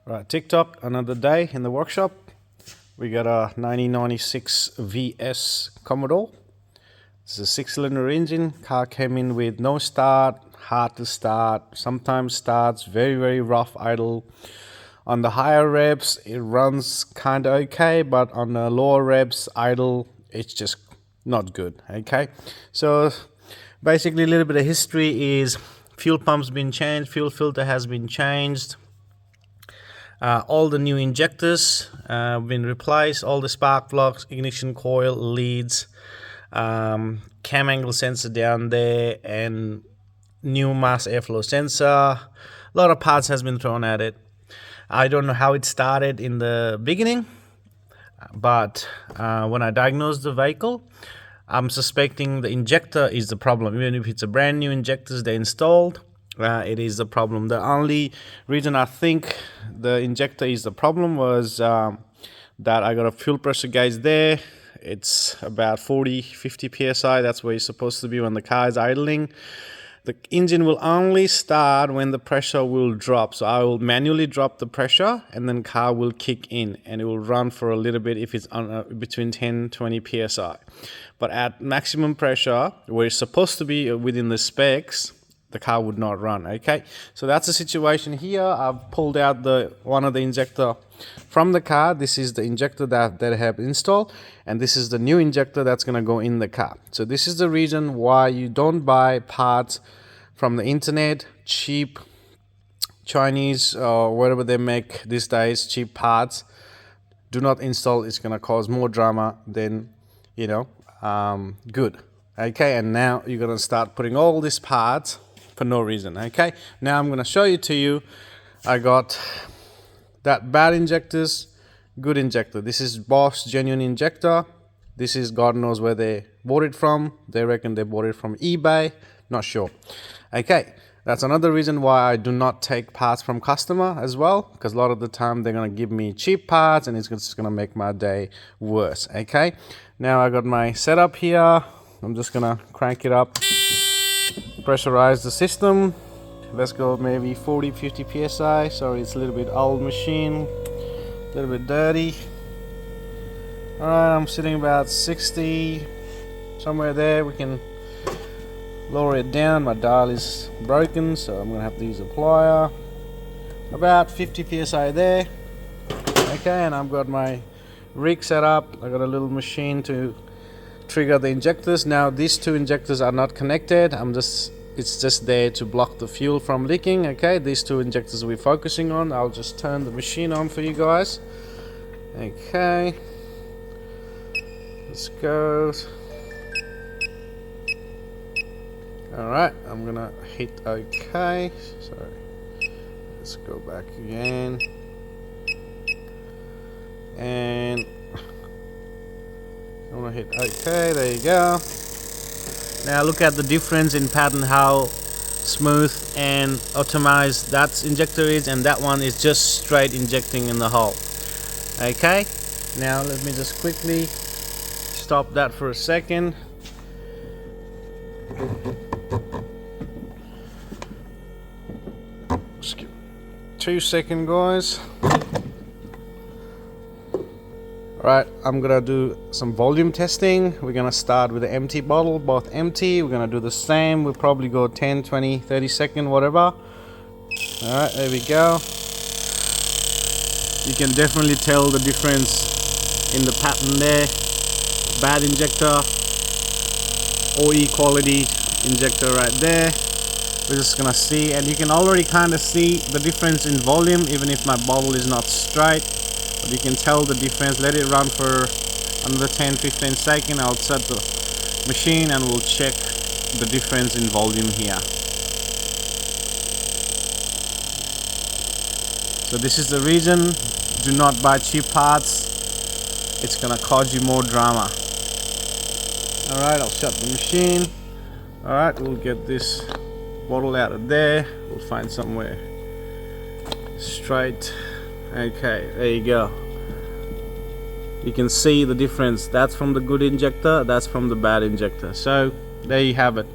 Right, TikTok, another day in the workshop. We got a 1996 VS Commodore. It's a 6-cylinder engine. Car came in with no start, hard to start, sometimes starts very, very rough idle. On the higher revs, it runs kind of okay, but on the lower revs, idle, it's just not good, okay? So basically a little bit of history is fuel pump's been changed, fuel filter has been changed. All the new injectors have been replaced, all the spark plugs, ignition coil, leads, cam angle sensor down there, and new mass airflow sensor. A lot of parts has been thrown at it. I don't know how it started in the beginning, but when I diagnosed the vehicle, I'm suspecting the injector is the problem. Even if it's a brand new injectors they installed, it is the problem. The only reason I think the injector is the problem was that I got a fuel pressure gauge there. It's about 40-50 psi. That's where it's supposed to be when the car is idling. The engine will only start when the pressure will drop. So I will manually drop the pressure and then car will kick in and it will run for a little bit if it's on, between 10-20 psi. But at maximum pressure, where it's supposed to be within the specs, the car would not run, okay? So that's the situation here. I've pulled out one of the injector from the car. This is the injector that I have installed, and this is the new injector that's gonna go in the car. So this is the reason why you don't buy parts from the internet, cheap Chinese or whatever they make these days, cheap parts. Do not install. It's gonna cause more drama than, good. Okay, and now you're gonna start putting all these parts for no reason. Okay, now I'm gonna show you. I got that bad injectors, good injector. This is Bosch genuine injector. This is God knows where they bought it from. They reckon they bought it from eBay. Not sure. Okay, that's another reason why I do not take parts from customer as well, because a lot of the time they're gonna give me cheap parts and it's just gonna make my day worse. Okay, now I got my setup here. I'm just gonna crank it up, pressurize the system. Let's go maybe 40-50 psi. Sorry, it's a little bit old machine, a little bit dirty. Alright, I'm sitting about 60, somewhere there. We can lower it down. My dial is broken, so I'm gonna have to use a plier. About 50 psi there. Okay, and I've got my rig set up. I got a little machine to trigger the injectors. Now these two injectors are not connected. It's just there to block the fuel from leaking. Okay, these two injectors we're focusing on. I'll just turn the machine on for you guys. Okay, let's go. Alright, I'm gonna hit OK. Sorry, let's go back again. And I'm gonna hit OK, there you go. Now look at the difference in pattern, how smooth and optimized that injector is, and that one is just straight injecting in the hole. Okay, now let me just quickly stop that for a second. Just give 2 seconds, guys. Alright, I'm gonna do some volume testing. We're gonna start with the empty bottle, both empty. We're gonna do the same. We'll probably go 10, 20, 30 seconds, whatever. Alright, there we go. You can definitely tell the difference in the pattern there. Bad injector, OE quality injector right there. We're just gonna see, and you can already kind of see the difference in volume, even if my bottle is not straight. But you can tell the difference. Let it run for another 10-15 seconds. I'll set the machine and we'll check the difference in volume here. So this is the reason. Do not buy cheap parts. It's gonna cause you more drama. Alright, I'll shut the machine. Alright, we'll get this bottle out of there. We'll find somewhere straight. Okay, there you go. You can see the difference. That's from the good injector, that's from the bad injector. So there you have it.